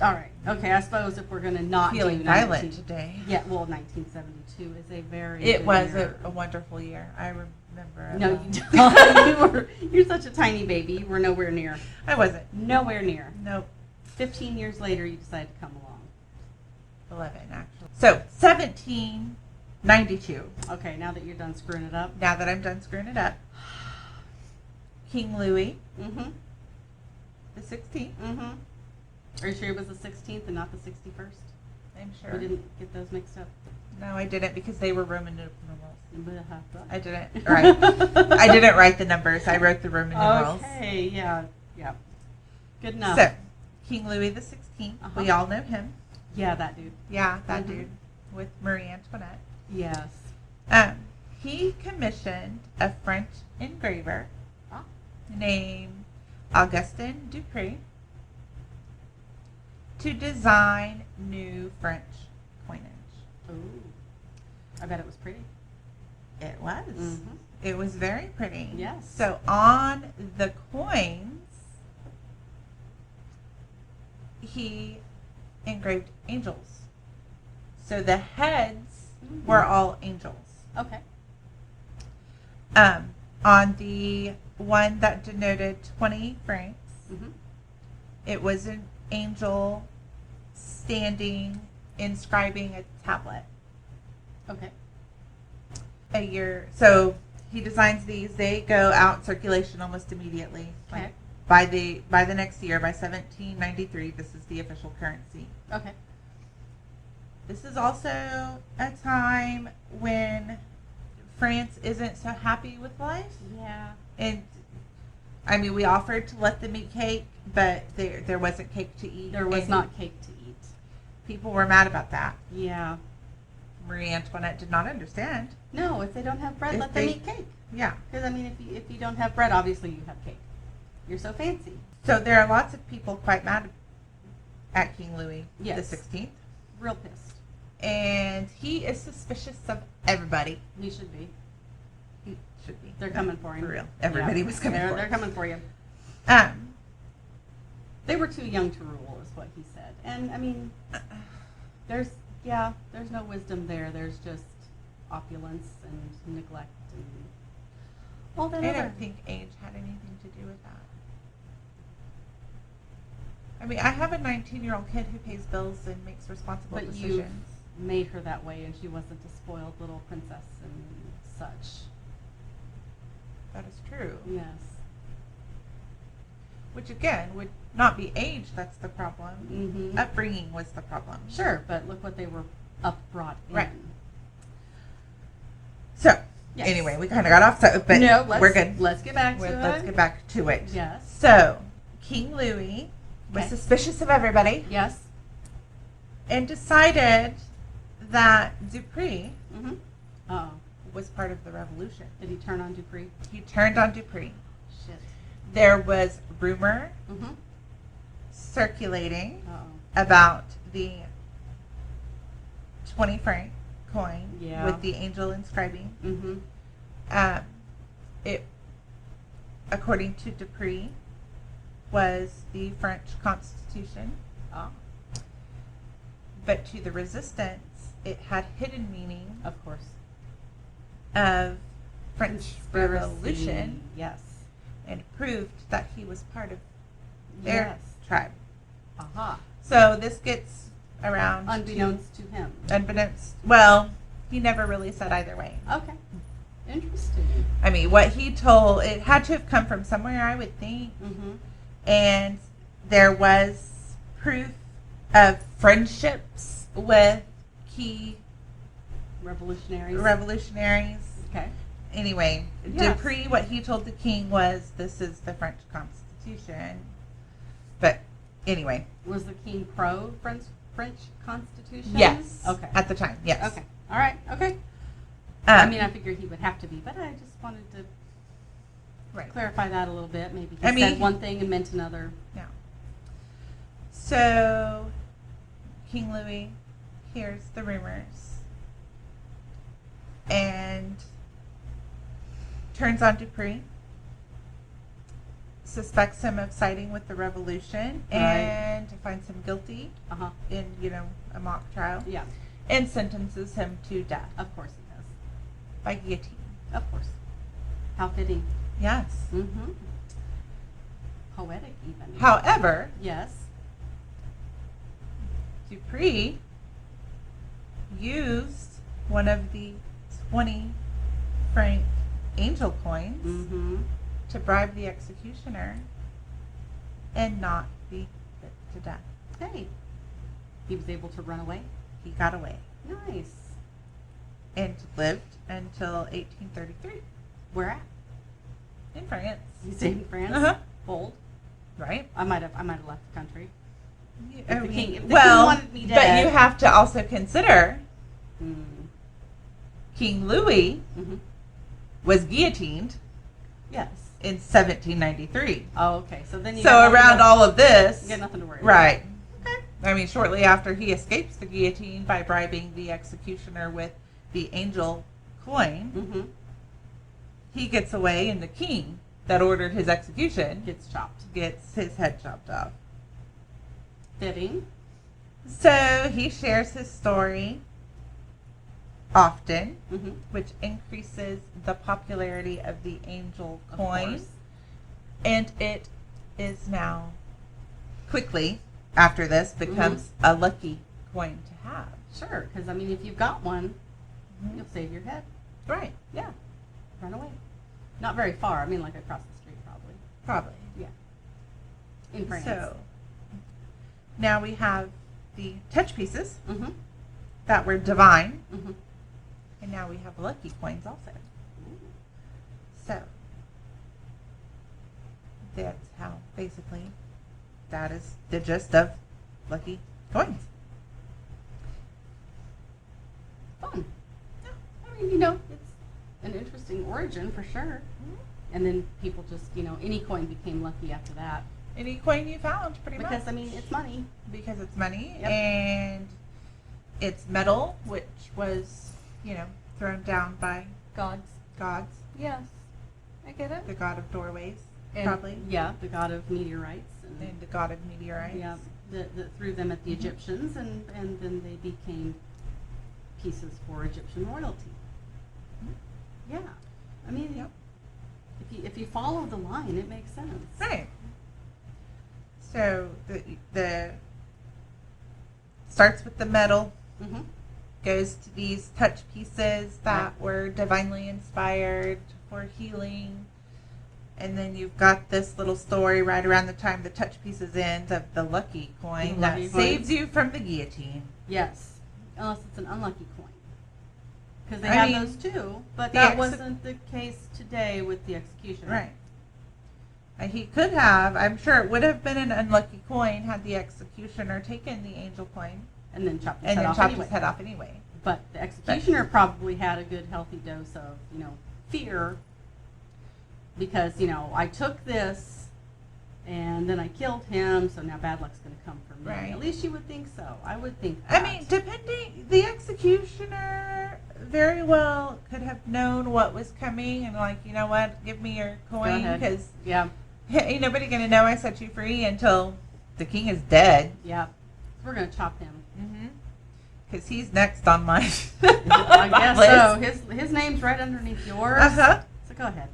[SPEAKER 2] All right. Okay. I suppose if we're gonna not
[SPEAKER 1] Feeling
[SPEAKER 2] do
[SPEAKER 1] violent
[SPEAKER 2] 19
[SPEAKER 1] today.
[SPEAKER 2] Yeah. Well, 1972 is a very.
[SPEAKER 1] It
[SPEAKER 2] good
[SPEAKER 1] was
[SPEAKER 2] year.
[SPEAKER 1] a wonderful year. I remember. it
[SPEAKER 2] No,
[SPEAKER 1] well.
[SPEAKER 2] you don't. You're such a tiny baby. You were nowhere near.
[SPEAKER 1] I wasn't.
[SPEAKER 2] Nowhere near.
[SPEAKER 1] Nope.
[SPEAKER 2] 15 years later, you decided to come along.
[SPEAKER 1] 11, actually. So, 1792.
[SPEAKER 2] Okay, now that you're done screwing it up.
[SPEAKER 1] Now that I'm done screwing it up. King Louis
[SPEAKER 2] Mm-hmm.
[SPEAKER 1] the 16th.
[SPEAKER 2] Mm-hmm. Are you sure it was the 16th and not the 61st?
[SPEAKER 1] I'm
[SPEAKER 2] We
[SPEAKER 1] sure.
[SPEAKER 2] didn't get those mixed up.
[SPEAKER 1] No, I didn't because they were Roman numerals. I
[SPEAKER 2] I
[SPEAKER 1] didn't write. I didn't write the numbers. I wrote the Roman numerals.
[SPEAKER 2] Okay, yeah. Good enough.
[SPEAKER 1] So, King Louis the 16th.
[SPEAKER 2] Uh-huh.
[SPEAKER 1] We all know him.
[SPEAKER 2] Yeah, that dude.
[SPEAKER 1] Yeah, that
[SPEAKER 2] Mhm.
[SPEAKER 1] dude with Marie Antoinette.
[SPEAKER 2] Yes.
[SPEAKER 1] He commissioned a French engraver
[SPEAKER 2] Ah.
[SPEAKER 1] named Augustin Dupré to design new French coinage.
[SPEAKER 2] Ooh. I bet it was pretty.
[SPEAKER 1] It was.
[SPEAKER 2] Mhm.
[SPEAKER 1] It was very pretty.
[SPEAKER 2] Yes.
[SPEAKER 1] So on the coins, he engraved angels. So the heads
[SPEAKER 2] Mhm.
[SPEAKER 1] were all angels.
[SPEAKER 2] Okay.
[SPEAKER 1] On the one that denoted 20 francs,
[SPEAKER 2] Mm-hmm.
[SPEAKER 1] it was an angel standing, inscribing a tablet.
[SPEAKER 2] Okay.
[SPEAKER 1] A year. So he designs these. They go out in circulation almost immediately.
[SPEAKER 2] Okay.
[SPEAKER 1] By the next year, by 1793, this is the official currency.
[SPEAKER 2] Okay.
[SPEAKER 1] This is also a time when France isn't so happy with life.
[SPEAKER 2] Yeah.
[SPEAKER 1] And I mean, we offered to let them eat cake, but there wasn't cake to eat.
[SPEAKER 2] There was
[SPEAKER 1] and
[SPEAKER 2] not cake to eat.
[SPEAKER 1] People were mad about that.
[SPEAKER 2] Yeah.
[SPEAKER 1] Marie Antoinette did not understand.
[SPEAKER 2] No, if they don't have bread,
[SPEAKER 1] If
[SPEAKER 2] let them
[SPEAKER 1] they-
[SPEAKER 2] eat cake.
[SPEAKER 1] Yeah.
[SPEAKER 2] Because, I mean, if you don't have bread, obviously you have cake. You're so fancy.
[SPEAKER 1] So there are lots of people quite mad at King Louis
[SPEAKER 2] Yes.
[SPEAKER 1] the 16th.
[SPEAKER 2] Real pissed.
[SPEAKER 1] And he is suspicious of everybody.
[SPEAKER 2] He should be.
[SPEAKER 1] He should be.
[SPEAKER 2] They're coming for him.
[SPEAKER 1] For real. Everybody
[SPEAKER 2] Yeah.
[SPEAKER 1] was coming for
[SPEAKER 2] They're
[SPEAKER 1] him.
[SPEAKER 2] coming for you.
[SPEAKER 1] Um,
[SPEAKER 2] They were too young to rule, is what he said. And, I mean, there's no wisdom there. There's just opulence and neglect and all that
[SPEAKER 1] I
[SPEAKER 2] other.
[SPEAKER 1] don't think age had anything to do with that. I mean, I have a 19-year-old kid who pays bills and makes responsible
[SPEAKER 2] But you
[SPEAKER 1] decisions.
[SPEAKER 2] made her that way, and she wasn't a spoiled little princess and such.
[SPEAKER 1] That is true.
[SPEAKER 2] Yes.
[SPEAKER 1] Which, again, would not be age that's the problem.
[SPEAKER 2] Mm-hmm.
[SPEAKER 1] Upbringing was the problem.
[SPEAKER 2] Sure, but look what they were brought in.
[SPEAKER 1] Right. So,
[SPEAKER 2] Yes.
[SPEAKER 1] anyway, we kind of got off, but
[SPEAKER 2] No,
[SPEAKER 1] we're good.
[SPEAKER 2] Let's get back to
[SPEAKER 1] Let's
[SPEAKER 2] it.
[SPEAKER 1] get back to it.
[SPEAKER 2] Yes.
[SPEAKER 1] So, King Louis was
[SPEAKER 2] Okay.
[SPEAKER 1] suspicious of everybody
[SPEAKER 2] Yes.
[SPEAKER 1] and decided that Dupree
[SPEAKER 2] Mm-hmm. Oh.
[SPEAKER 1] was part of the revolution.
[SPEAKER 2] Did he turn on Dupree?
[SPEAKER 1] He turned on Dupree.
[SPEAKER 2] Shit.
[SPEAKER 1] There was rumor
[SPEAKER 2] Mm-hmm.
[SPEAKER 1] circulating
[SPEAKER 2] Uh-oh.
[SPEAKER 1] about the 20 franc coin
[SPEAKER 2] Yeah.
[SPEAKER 1] with the angel inscribing.
[SPEAKER 2] Mm-hmm.
[SPEAKER 1] It, according to Dupree, was the French Constitution,
[SPEAKER 2] Oh.
[SPEAKER 1] but to the resistance, it had hidden meaning
[SPEAKER 2] Of course.
[SPEAKER 1] of French
[SPEAKER 2] Conspiracy.
[SPEAKER 1] Revolution
[SPEAKER 2] Yes.
[SPEAKER 1] and proved that he was part of their
[SPEAKER 2] Yes.
[SPEAKER 1] tribe.
[SPEAKER 2] Aha.
[SPEAKER 1] So this gets around
[SPEAKER 2] Unbeknownst to him.
[SPEAKER 1] unbeknownst. Well, he never really said either way.
[SPEAKER 2] Okay. Interesting.
[SPEAKER 1] I mean, what he told, it had to have come from somewhere, I would think.
[SPEAKER 2] Mm-hmm.
[SPEAKER 1] And there was proof of friendships with key
[SPEAKER 2] Revolutionaries.
[SPEAKER 1] revolutionaries.
[SPEAKER 2] Okay.
[SPEAKER 1] Anyway,
[SPEAKER 2] Yes.
[SPEAKER 1] Dupree, what he told the king was, this is the French Constitution. But anyway.
[SPEAKER 2] Was the king pro French Constitution?
[SPEAKER 1] Yes.
[SPEAKER 2] Okay.
[SPEAKER 1] At the time, yes.
[SPEAKER 2] Okay. All right. Okay.
[SPEAKER 1] Um,
[SPEAKER 2] I mean, I figured he would have to be, but I just wanted to
[SPEAKER 1] right.
[SPEAKER 2] clarify that a little bit. Maybe he
[SPEAKER 1] I mean-
[SPEAKER 2] said one thing and meant another.
[SPEAKER 1] Yeah. So, King Louis hears the rumors and turns on Dupree, suspects him of siding with the revolution,
[SPEAKER 2] Right.
[SPEAKER 1] and finds him guilty
[SPEAKER 2] Uh-huh.
[SPEAKER 1] in, a mock trial,
[SPEAKER 2] Yeah.
[SPEAKER 1] and sentences him to death
[SPEAKER 2] Of course he does.
[SPEAKER 1] by guillotine.
[SPEAKER 2] Of course. How fitting.
[SPEAKER 1] Yes.
[SPEAKER 2] Mm-hmm. Poetic even.
[SPEAKER 1] However,
[SPEAKER 2] Yes.
[SPEAKER 1] Dupree used one of the 20 franc angel coins
[SPEAKER 2] Mm-hmm.
[SPEAKER 1] to bribe the executioner and not be put to death.
[SPEAKER 2] Hey. He was able to run away.
[SPEAKER 1] He got away
[SPEAKER 2] Nice.
[SPEAKER 1] and lived until 1833
[SPEAKER 2] Where at?
[SPEAKER 1] in France.
[SPEAKER 2] He stayed in France.
[SPEAKER 1] Uh-huh.
[SPEAKER 2] Bold.
[SPEAKER 1] Right?
[SPEAKER 2] I might have left the country.
[SPEAKER 1] I
[SPEAKER 2] the
[SPEAKER 1] mean,
[SPEAKER 2] king- if the king
[SPEAKER 1] well,
[SPEAKER 2] wanted me
[SPEAKER 1] but
[SPEAKER 2] dead.
[SPEAKER 1] you have to also consider
[SPEAKER 2] Mm.
[SPEAKER 1] King Louis
[SPEAKER 2] Mm-hmm.
[SPEAKER 1] was guillotined
[SPEAKER 2] Yes.
[SPEAKER 1] in 1793.
[SPEAKER 2] Oh, okay. So then you
[SPEAKER 1] So
[SPEAKER 2] got nothing
[SPEAKER 1] around
[SPEAKER 2] to-
[SPEAKER 1] all of this,
[SPEAKER 2] you got nothing to worry about.
[SPEAKER 1] right?
[SPEAKER 2] Okay.
[SPEAKER 1] I mean, shortly after he escapes the guillotine by bribing the executioner with the angel coin,
[SPEAKER 2] Mm-hmm.
[SPEAKER 1] he gets away, and the king that ordered his execution
[SPEAKER 2] Gets chopped.
[SPEAKER 1] gets his head chopped off.
[SPEAKER 2] Fitting.
[SPEAKER 1] So he shares his story often,
[SPEAKER 2] Mm-hmm.
[SPEAKER 1] which increases the popularity of the angel
[SPEAKER 2] Of
[SPEAKER 1] coin,
[SPEAKER 2] course.
[SPEAKER 1] and it is now quickly after this becomes a lucky coin to have.
[SPEAKER 2] Sure, because I mean, if you've got one,
[SPEAKER 1] Mhm.
[SPEAKER 2] you'll save your head.
[SPEAKER 1] Right?
[SPEAKER 2] Yeah. Run away. Not very far. I mean, like across the street, probably.
[SPEAKER 1] Probably.
[SPEAKER 2] Yeah. In France.
[SPEAKER 1] So now we have the touch pieces
[SPEAKER 2] Mm-hmm.
[SPEAKER 1] that were divine,
[SPEAKER 2] Mm-hmm.
[SPEAKER 1] and now we have lucky coins also. So that's how basically that is the gist of lucky coins.
[SPEAKER 2] Fun. origin for sure. And then people just, any coin became lucky after that.
[SPEAKER 1] Any coin you found, pretty much.
[SPEAKER 2] Because, it's money.
[SPEAKER 1] Because it's money.
[SPEAKER 2] Yep.
[SPEAKER 1] And it's metal, which was, thrown down by
[SPEAKER 2] Gods. Yes. I get it.
[SPEAKER 1] the god of doorways,
[SPEAKER 2] And,
[SPEAKER 1] probably.
[SPEAKER 2] Yeah, the god of meteorites.
[SPEAKER 1] And the god of meteorites.
[SPEAKER 2] Yeah, that threw them at the Egyptians, and then they became pieces for Egyptian royalty. Yeah.
[SPEAKER 1] Yep.
[SPEAKER 2] If you follow the line, it makes sense.
[SPEAKER 1] Right. So the starts with the metal,
[SPEAKER 2] Mm-hmm.
[SPEAKER 1] goes to these touch pieces that were divinely inspired for healing, and then you've got this little story right around the time the touch pieces ends of the lucky coin that
[SPEAKER 2] Lucky coin.
[SPEAKER 1] saves you from the guillotine.
[SPEAKER 2] Yes, unless it's an unlucky coin. Because they
[SPEAKER 1] I
[SPEAKER 2] have
[SPEAKER 1] mean,
[SPEAKER 2] those too, but
[SPEAKER 1] the
[SPEAKER 2] that wasn't the case today with the executioner.
[SPEAKER 1] Right. He could have. I'm sure it would have been an unlucky coin had the executioner taken the angel coin
[SPEAKER 2] And then chopped his
[SPEAKER 1] and
[SPEAKER 2] head
[SPEAKER 1] then
[SPEAKER 2] off
[SPEAKER 1] chopped
[SPEAKER 2] anyway.
[SPEAKER 1] his head off anyway.
[SPEAKER 2] But the executioner probably had a good healthy dose of, fear. Because, I took this and then I killed him, so now bad luck's going to come for me.
[SPEAKER 1] Right.
[SPEAKER 2] At least you would think so. I would think
[SPEAKER 1] I
[SPEAKER 2] that.
[SPEAKER 1] mean, the executioner very well could have known what was coming and like, you know what, give me your coin
[SPEAKER 2] ahead.
[SPEAKER 1] because
[SPEAKER 2] Yeah,
[SPEAKER 1] ain't nobody going to know I set you free until the king is dead.
[SPEAKER 2] yeah. So we're going to chop him.
[SPEAKER 1] Because he's next on my
[SPEAKER 2] I guess so.
[SPEAKER 1] list.
[SPEAKER 2] His name's right underneath yours.
[SPEAKER 1] Uh-huh.
[SPEAKER 2] So go ahead.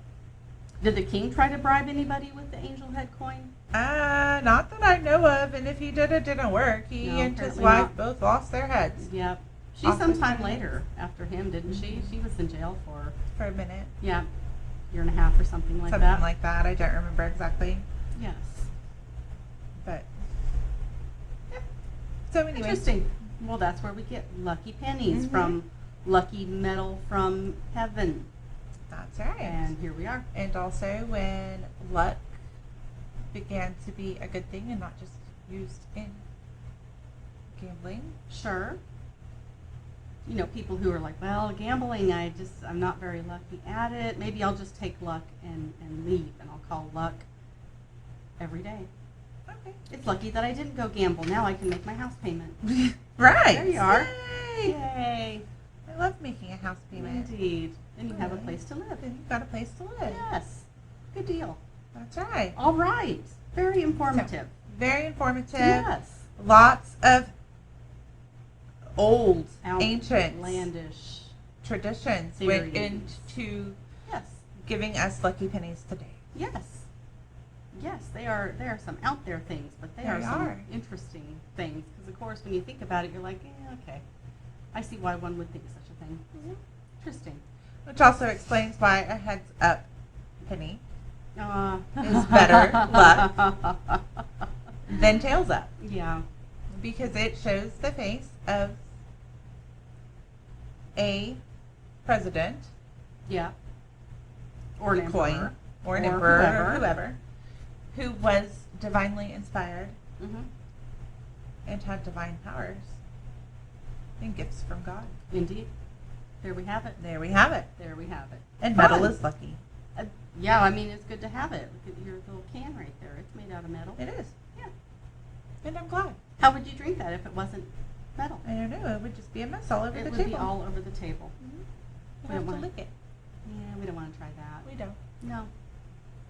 [SPEAKER 2] Did the king try to bribe anybody with the angel head coin?
[SPEAKER 1] Not that I know of, and if he did, it didn't work. He
[SPEAKER 2] No,
[SPEAKER 1] and his
[SPEAKER 2] apparently
[SPEAKER 1] wife
[SPEAKER 2] not.
[SPEAKER 1] both lost their heads
[SPEAKER 2] Yep. She
[SPEAKER 1] Off the
[SPEAKER 2] sometime
[SPEAKER 1] chain.
[SPEAKER 2] later after him, didn't she? She was in jail for,
[SPEAKER 1] for a minute.
[SPEAKER 2] yeah, year and a half or something like
[SPEAKER 1] Something
[SPEAKER 2] that.
[SPEAKER 1] like that. I don't remember exactly.
[SPEAKER 2] Yes.
[SPEAKER 1] But, yep. So anyway.
[SPEAKER 2] Interesting. Well, that's where we get lucky pennies
[SPEAKER 1] Mhm.
[SPEAKER 2] from, lucky metal from heaven.
[SPEAKER 1] That's right.
[SPEAKER 2] And here we are.
[SPEAKER 1] And also when luck began to be a good thing and not just used in gambling.
[SPEAKER 2] Sure. People who are like, well, gambling, I'm not very lucky at it. Maybe I'll just take luck and leave, and I'll call luck every day.
[SPEAKER 1] Okay.
[SPEAKER 2] It's lucky that I didn't go gamble. Now I can make my house payment.
[SPEAKER 1] Right.
[SPEAKER 2] There you are.
[SPEAKER 1] Yay.
[SPEAKER 2] Yay.
[SPEAKER 1] I love making a house payment.
[SPEAKER 2] Indeed. And you have a
[SPEAKER 1] Really?
[SPEAKER 2] place to live.
[SPEAKER 1] Then you've got a place to live.
[SPEAKER 2] Yes. Good deal.
[SPEAKER 1] That's right.
[SPEAKER 2] All right. Very informative.
[SPEAKER 1] Very informative.
[SPEAKER 2] Yes.
[SPEAKER 1] Lots of old, ancient
[SPEAKER 2] Outlandish.
[SPEAKER 1] traditions went
[SPEAKER 2] Theories.
[SPEAKER 1] into
[SPEAKER 2] Yes.
[SPEAKER 1] giving us lucky pennies today.
[SPEAKER 2] Yes. Yes, they are some out there things, but they
[SPEAKER 1] They
[SPEAKER 2] are some
[SPEAKER 1] are.
[SPEAKER 2] interesting things. Because, of course, when you think about it, you're like, okay. I see why one would think such a thing. Interesting.
[SPEAKER 1] Which also explains why a heads up penny
[SPEAKER 2] Is
[SPEAKER 1] better luck. than tails up.
[SPEAKER 2] Yeah.
[SPEAKER 1] Because it shows the face of a president,
[SPEAKER 2] Yeah. Or an
[SPEAKER 1] coin,
[SPEAKER 2] emperor.
[SPEAKER 1] or an
[SPEAKER 2] Or
[SPEAKER 1] emperor,
[SPEAKER 2] whoever.
[SPEAKER 1] or whoever, who was divinely inspired
[SPEAKER 2] Mm-hmm.
[SPEAKER 1] and had divine powers and gifts from God.
[SPEAKER 2] Indeed. There we have it.
[SPEAKER 1] There we have it.
[SPEAKER 2] There we have it.
[SPEAKER 1] And
[SPEAKER 2] Fun.
[SPEAKER 1] metal is lucky.
[SPEAKER 2] Yeah, I mean, it's good to have it. Look at your little can right there. It's made out of metal.
[SPEAKER 1] It is.
[SPEAKER 2] Yeah.
[SPEAKER 1] And I'm glad.
[SPEAKER 2] How would you drink that if it wasn't metal?
[SPEAKER 1] I don't know. It would just be a mess all over
[SPEAKER 2] It
[SPEAKER 1] the
[SPEAKER 2] would
[SPEAKER 1] table.
[SPEAKER 2] be all over the table.
[SPEAKER 1] Mhm.
[SPEAKER 2] We
[SPEAKER 1] We'll
[SPEAKER 2] don't
[SPEAKER 1] have to
[SPEAKER 2] want-
[SPEAKER 1] lick it.
[SPEAKER 2] Yeah, we don't want to try that.
[SPEAKER 1] We don't.
[SPEAKER 2] No.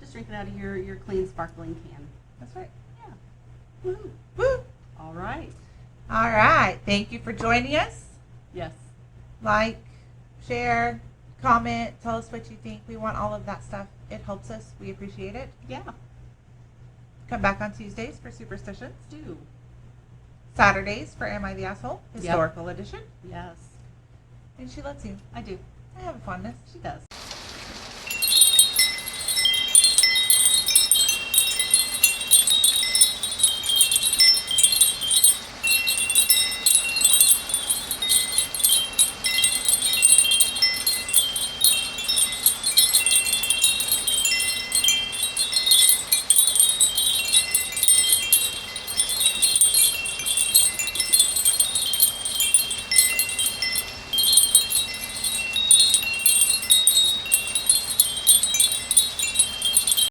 [SPEAKER 2] Just drink it out of your clean, sparkling can.
[SPEAKER 1] That's right.
[SPEAKER 2] Yeah. Woo.
[SPEAKER 1] Woo!
[SPEAKER 2] All right.
[SPEAKER 1] All right. Thank you for joining us.
[SPEAKER 2] Yes.
[SPEAKER 1] Like, share, comment, tell us what you think. We want all of that stuff. It helps us. We appreciate it.
[SPEAKER 2] Yeah.
[SPEAKER 1] Come back on Tuesdays for Superstitions.
[SPEAKER 2] Do.
[SPEAKER 1] Saturdays for Am I the Asshole? Historical edition.
[SPEAKER 2] Yes.
[SPEAKER 1] And she lets you.
[SPEAKER 2] I do.
[SPEAKER 1] I have a fondness.
[SPEAKER 2] She does.